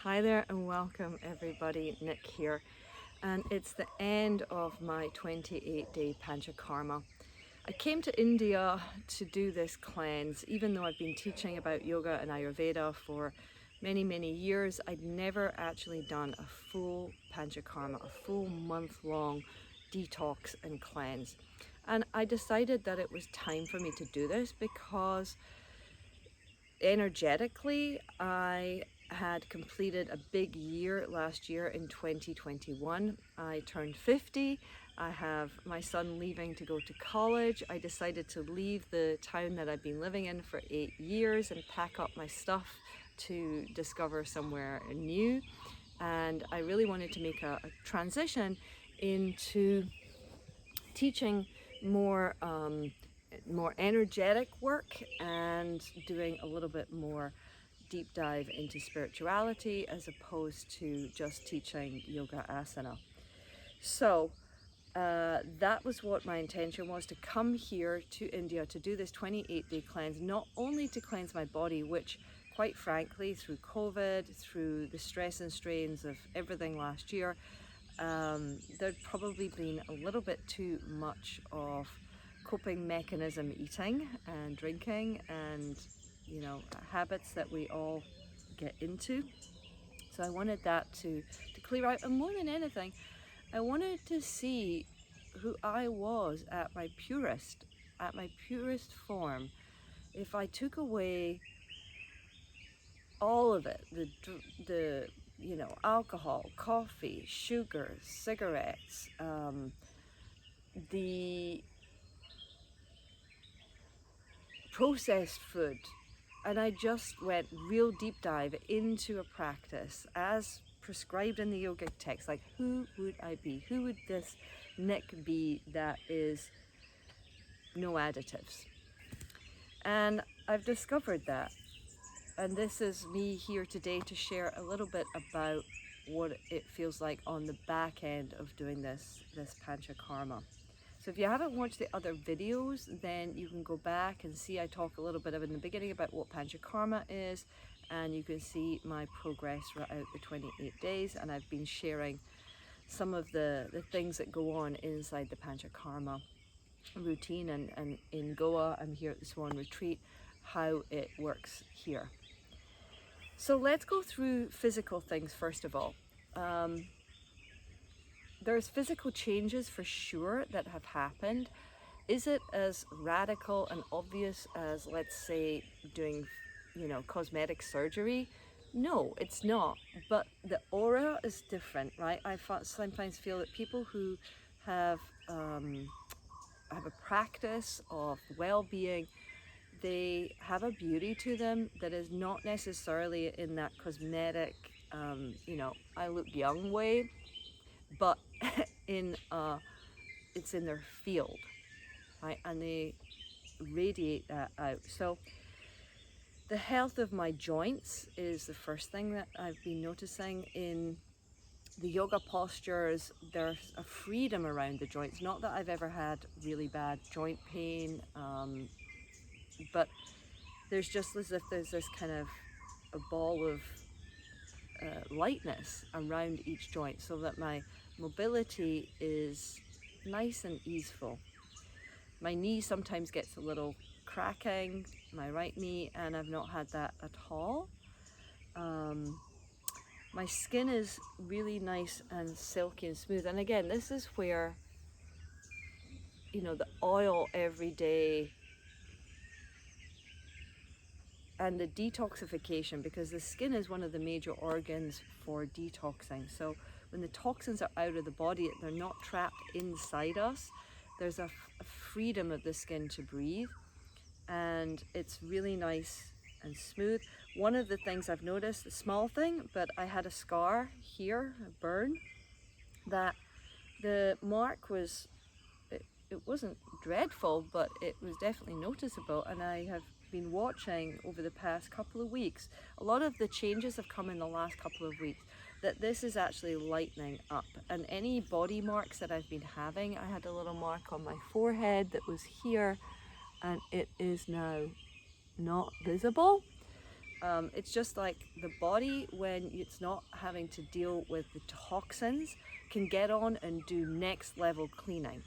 Hi there and welcome everybody, Nick here. And it's the end of my 28-day Panchakarma. I came to India to do this cleanse. Even though I've been teaching about Yoga and Ayurveda for many years, I'd never actually done a full Panchakarma, a full month-long detox and cleanse. And I decided that it was time for me to do this because energetically, I had completed a big year last year in 2021. I turned 50. I have my son leaving to go to college. I decided to leave the town that I've been living in for 8 years and pack up my stuff to discover somewhere new. And I really wanted to make a transition into teaching more energetic work and doing a little bit more deep dive into spirituality as opposed to just teaching yoga asana. So that was what my intention was, to come here to India to do this 28-day cleanse, not only to cleanse my body, which quite frankly, through COVID, through the stress and strains of everything last year, there'd probably been a little bit too much of coping mechanism eating and drinking and habits that we all get into. So I wanted that to clear out, and more than anything I wanted to see who I was at my purest form. If I took away all of it, the alcohol, coffee, sugar, cigarettes, the processed food, and I just went real deep dive into a practice as prescribed in the yogic text. Like, who would I be? Who would this Nick be that is no additives? And I've discovered that. And this is me here today to share a little bit about what it feels like on the back end of doing this Panchakarma. So if you haven't watched the other videos, then you can go back and see I talk a little bit in the beginning about what Panchakarma is, and you can see my progress throughout the 28 days, and I've been sharing some of the things that go on inside the Panchakarma routine, and in Goa, I'm here at the Swan Retreat, how it works here. So let's go through physical things first of all. There's physical changes for sure that have happened. Is it as radical and obvious as, let's say, doing, cosmetic surgery? No, it's not. But the aura is different, right? I sometimes feel that people who have a practice of well-being, they have a beauty to them that is not necessarily in that cosmetic, I look young way, but it's in their field, right? And they radiate that out. So the health of my joints is the first thing that I've been noticing in the yoga postures. There's a freedom around the joints. Not that I've ever had really bad joint pain, but there's just as if there's this kind of a ball of lightness around each joint, so that my mobility is nice and easeful. My knee sometimes gets a little cracking, my right knee, and I've not had that at all. My skin is really nice and silky and smooth, and again, this is where the oil every day and the detoxification, because the skin is one of the major organs for detoxing. So when the toxins are out of the body, they're not trapped inside us. There's a freedom of the skin to breathe, and it's really nice and smooth. One of the things I've noticed, a small thing, but I had a scar here, a burn, that the mark was, it wasn't dreadful, but it was definitely noticeable, and I have been watching over the past couple of weeks. A lot of the changes have come in the last couple of weeks, that this is actually lightening up. And any body marks that I've been having, I had a little mark on my forehead that was here, and it is now not visible. It's just like the body, when it's not having to deal with the toxins, can get on and do next level cleaning,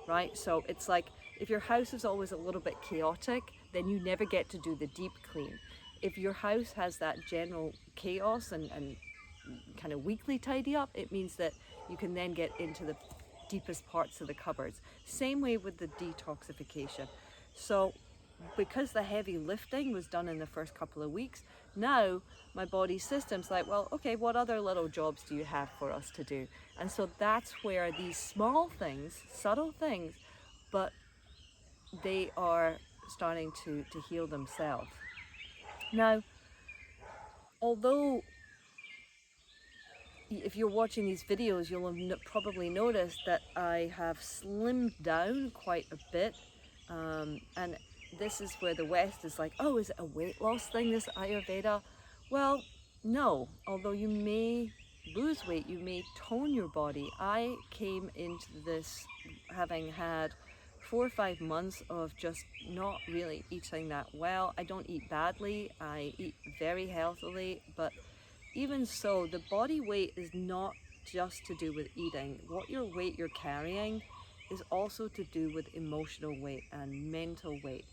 right? So it's like if your house is always a little bit chaotic, then you never get to do the deep clean. If your house has that general chaos and kind of weekly tidy up, it means that you can then get into the deepest parts of the cupboards. Same way with the detoxification. So because the heavy lifting was done in the first couple of weeks, now my body system's like, well, okay, what other little jobs do you have for us to do? And so that's where these small things, subtle things, but they are starting to heal themselves. Now, although if you're watching these videos, you'll have probably noticed that I have slimmed down quite a bit. And this is where the West is like, oh, is it a weight loss thing, this Ayurveda? Well, no. Although you may lose weight, you may tone your body. I came into this having had 4 or 5 months of just not really eating that well. I don't eat badly. I eat very healthily, but even so, the body weight is not just to do with eating. What your weight you're carrying is also to do with emotional weight and mental weight.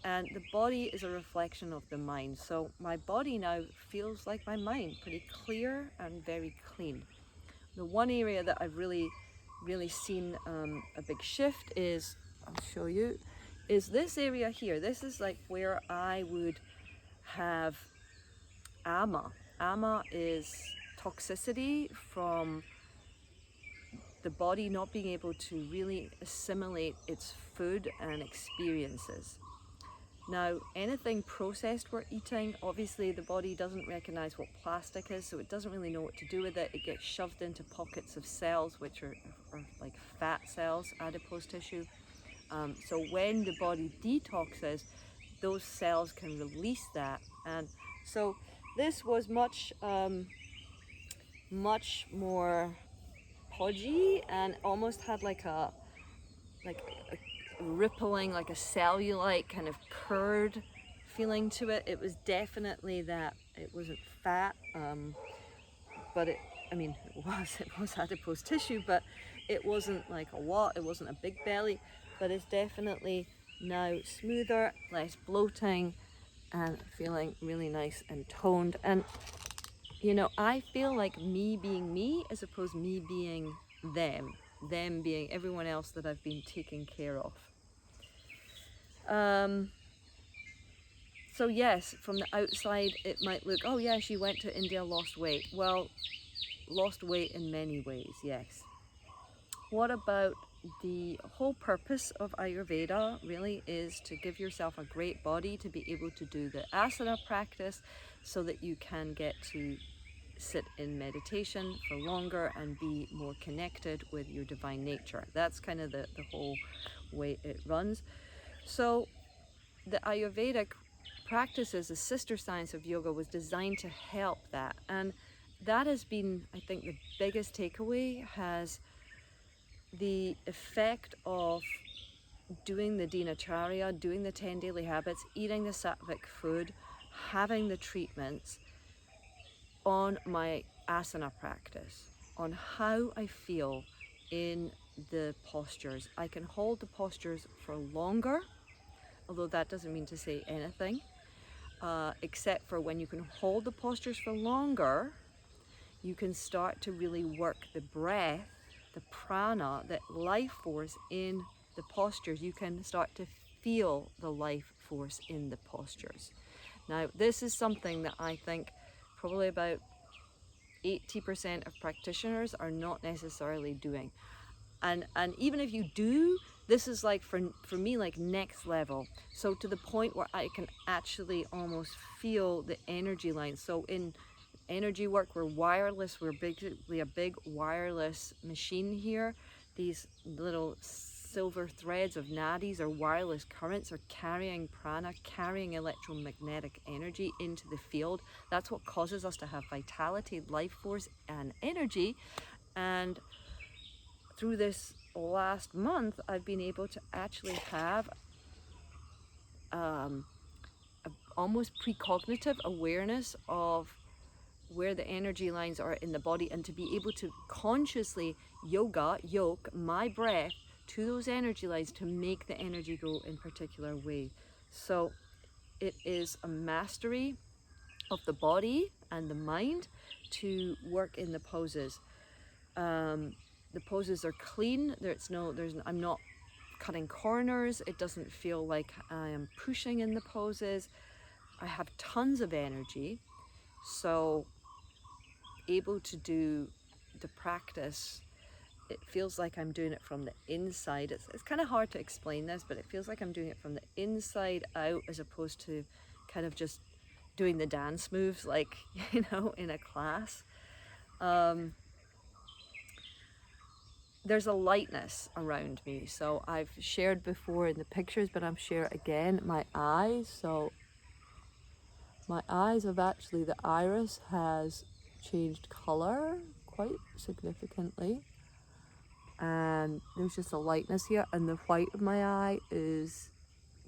And the body is a reflection of the mind. So my body now feels like my mind, pretty clear and very clean. The one area that I've really seen a big shift is, I'll show you, is this area here. This is like where I would have ama. Ama is toxicity from the body not being able to really assimilate its food and experiences. Now, anything processed we're eating, obviously the body doesn't recognize what plastic is, so it doesn't really know what to do with it. It gets shoved into pockets of cells, which are like fat cells, adipose tissue. So when the body detoxes, those cells can release that. And so this was much more podgy and almost had like a rippling, like a cellulite kind of curd feeling to it. It was definitely that. It wasn't fat, but it was adipose tissue, but it wasn't like a lot. It wasn't a big belly, but it's definitely now smoother, less bloating, and feeling really nice and toned. And you know, I feel like me being me as opposed to me being them being everyone else that I've been taking care of. So yes, from the outside it might look, oh yeah, she went to India, lost weight. Well, lost weight in many ways, yes. What about the whole purpose of Ayurveda really is to give yourself a great body to be able to do the asana practice so that you can get to sit in meditation for longer and be more connected with your divine nature. That's kind of the whole way it runs. So the Ayurvedic practices, the sister science of yoga, was designed to help that. And that has been, I think, the biggest takeaway, has the effect of doing the dinacharya, doing the 10 daily habits, eating the sattvic food, having the treatments on my asana practice, on how I feel in the postures. I can hold the postures for longer, although that doesn't mean to say anything, except for when you can hold the postures for longer, you can start to really work the breath, the prana, the life force in the postures. You can start to feel the life force in the postures. Now, this is something that I think probably about 80% of practitioners are not necessarily doing. And even if you do, this is like for me like next level. So to the point where I can actually almost feel the energy line. So in energy work, we're wireless. We're basically a big wireless machine here. These little silver threads of nadis or wireless currents are carrying prana, carrying electromagnetic energy into the field. That's what causes us to have vitality, life force, and energy. And through this last month, I've been able to actually have almost precognitive awareness of where the energy lines are in the body, and to be able to consciously yoke my breath to those energy lines to make the energy go in particular way. So it is a mastery of the body and the mind to work in the poses. The poses are clean. I'm not cutting corners. It doesn't feel like I am pushing in the poses. I have tons of energy, so able to do the practice. It feels like I'm doing it from the inside. It's kind of hard to explain this, but it feels like I'm doing it from the inside out, as opposed to kind of just doing the dance moves like, in a class. There's a lightness around me. So I've shared before in the pictures, but I'm sharing again, my eyes. So my eyes have actually, the iris has changed color quite significantly. And there's just a lightness here, and the white of my eye is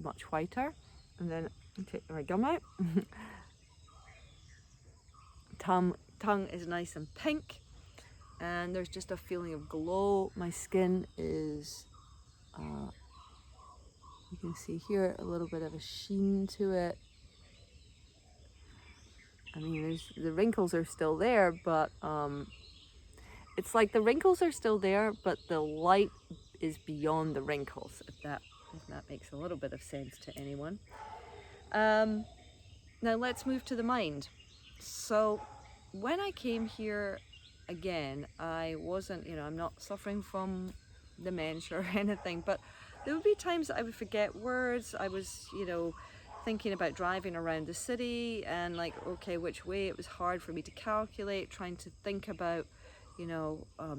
much whiter. And then I take my gum out. Tongue is nice and pink, and there's just a feeling of glow. My skin is, you can see here, a little bit of a sheen to it. I mean, the wrinkles are still there, but it's like the wrinkles are still there, but the light is beyond the wrinkles, if that makes a little bit of sense to anyone. Now let's move to the mind. So when I came here, again, I wasn't, I'm not suffering from dementia or anything, but there would be times that I would forget words. I was, thinking about driving around the city and like, okay, which way. It was hard for me to calculate, trying to think about,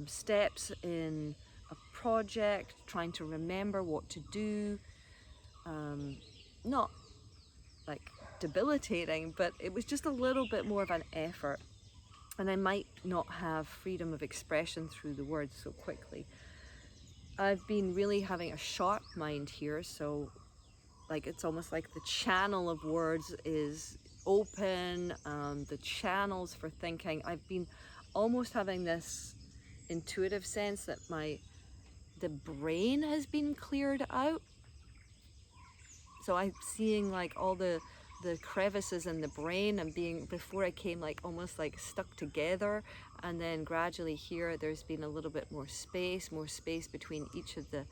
steps in a project, trying to remember what to do. Not like debilitating, but it was just a little bit more of an effort, and I might not have freedom of expression through the words so quickly. I've been really having a sharp mind here, so like it's almost like the channel of words is open, the channels for thinking. I've been almost having this intuitive sense that the brain has been cleared out. So I'm seeing like all the crevices in the brain, and before I came like almost like stuck together, and then gradually here there's been a little bit more space between each of the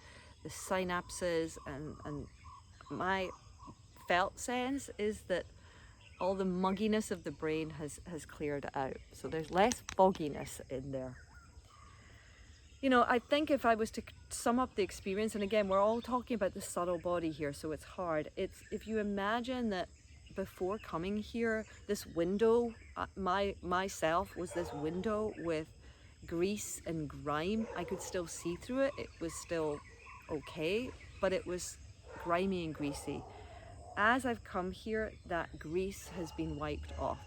synapses, and my felt sense is that all the mugginess of the brain has cleared out, so there's less fogginess in there. I think if I was to sum up the experience, and again, we're all talking about the subtle body here, so it's hard. It's if you imagine that before coming here, this window, myself was this window with grease and grime. I could still see through it. It was still okay, but it was grimy and greasy. As I've come here, that grease has been wiped off.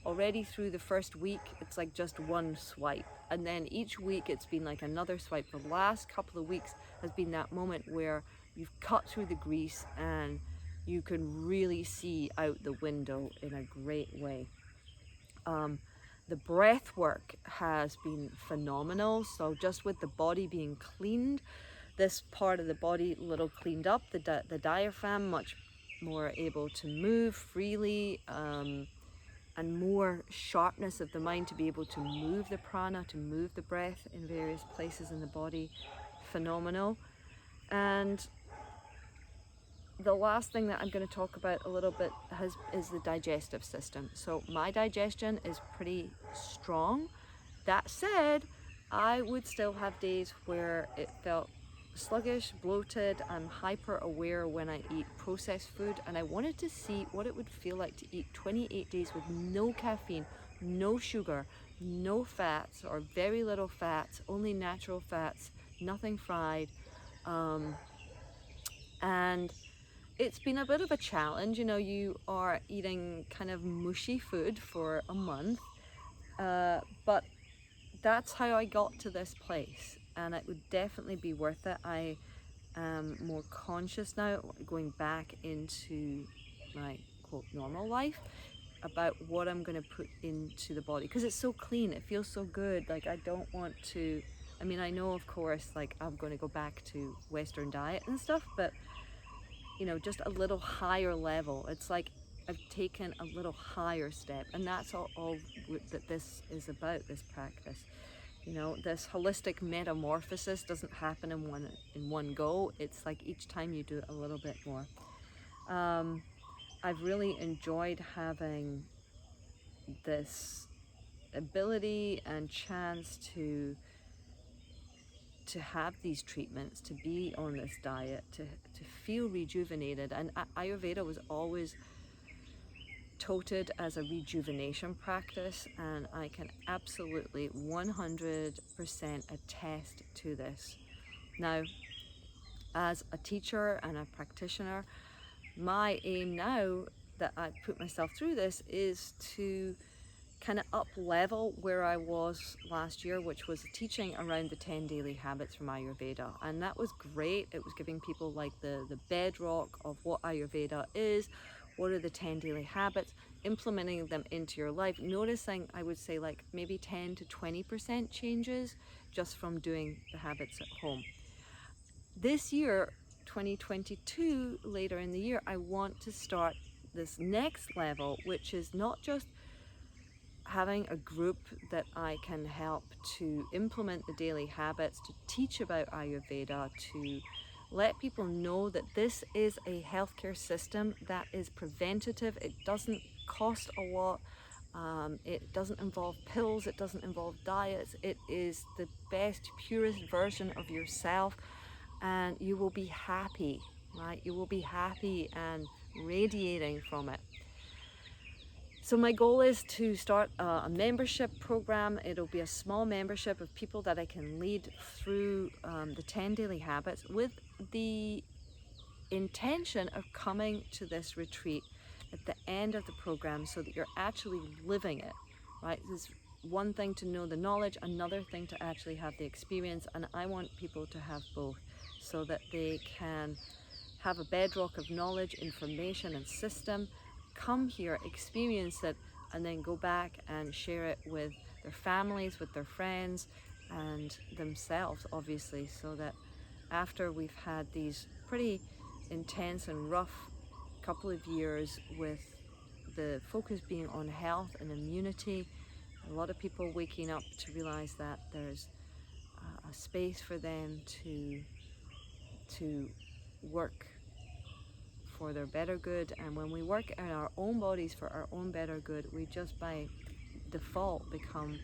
Already through the first week, it's like just one swipe. And then each week it's been like another swipe. The last couple of weeks has been that moment where you've cut through the grease and you can really see out the window in a great way. The breath work has been phenomenal. So just with the body being cleaned, this part of the body a little cleaned up, the diaphragm much more able to move freely, and more sharpness of the mind to be able to move the prana, to move the breath in various places in the body. Phenomenal. And the last thing that I'm going to talk about a little bit is the digestive system. So my digestion is pretty strong. That said, I would still have days where it felt sluggish, bloated. I'm hyper aware when I eat processed food, and I wanted to see what it would feel like to eat 28 days with no caffeine, no sugar, no fats or very little fats, only natural fats, nothing fried. And it's been a bit of a challenge. You are eating kind of mushy food for a month, but that's how I got to this place, and it would definitely be worth it. I am more conscious now, going back into my unquote normal life, about what I'm going to put into the body, because it's so clean, it feels so good. Like, I don't want to, I mean, I know of course like I'm going to go back to Western diet and stuff, but you know, just a little higher level. It's like I've taken a little higher step, and that's all that this is about, this practice. You know, this holistic metamorphosis doesn't happen in one go. It's like each time you do it a little bit more. I've really enjoyed having this ability and chance to have these treatments, to be on this diet, to feel rejuvenated. And Ayurveda was always touted as a rejuvenation practice, and I can absolutely 100% attest to this. Now, as a teacher and a practitioner, my aim now that I've put myself through this is to kind of up level where I was last year, which was teaching around the 10 daily habits from Ayurveda. And that was great. It was giving people like the bedrock of what Ayurveda is, what are the 10 daily habits, implementing them into your life, noticing, I would say, like maybe 10 to 20% changes just from doing the habits at home. This year, 2022, later in the year, I want to start this next level, which is not just having a group that I can help to implement the daily habits, to teach about Ayurveda, to let people know that this is a healthcare system that is preventative. It doesn't cost a lot. It doesn't involve pills. It doesn't involve diets. It is the best, purest version of yourself, and you will be happy, right? You will be happy and radiating from it. So my goal is to start a membership program. It'll be a small membership of people that I can lead through the 10 daily habits, with the intention of coming to this retreat at the end of the program so that you're actually living it, right? There's one thing to know the knowledge, another thing to actually have the experience, and I want people to have both so that they can have a bedrock of knowledge, information, and system, come here, experience it, and then go back and share it with their families, with their friends, and themselves, obviously, so that after we've had these pretty intense and rough couple of years with the focus being on health and immunity, a lot of people waking up to realize that there's a space for them to work for their better good. And when we work in our own bodies for our own better good, we just by default become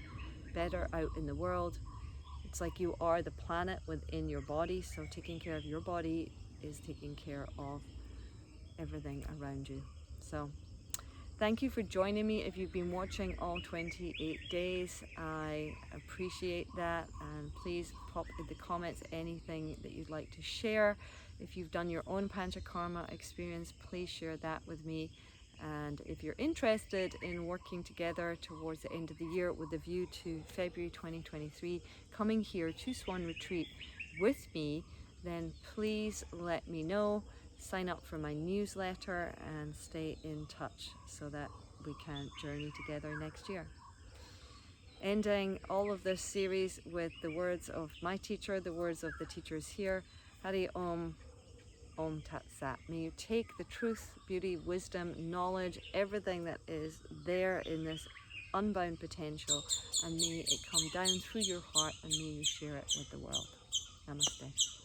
better out in the world. It's like you are the planet within your body, so taking care of your body is taking care of everything around you. So thank you for joining me. If you've been watching all 28 days, I appreciate that, and please pop in the comments anything that you'd like to share. If you've done your own Panchakarma experience, please share that with me. And if you're interested in working together towards the end of the year with a view to February 2023, coming here to Swan Retreat with me, then please let me know. Sign up for my newsletter and stay in touch so that we can journey together next year. Ending all of this series with the words of my teacher, the words of the teachers here, Hari Om, Om Tat Sat. May you take the truth, beauty, wisdom, knowledge, everything that is there in this unbound potential, and may it come down through your heart, and may you share it with the world. Namaste.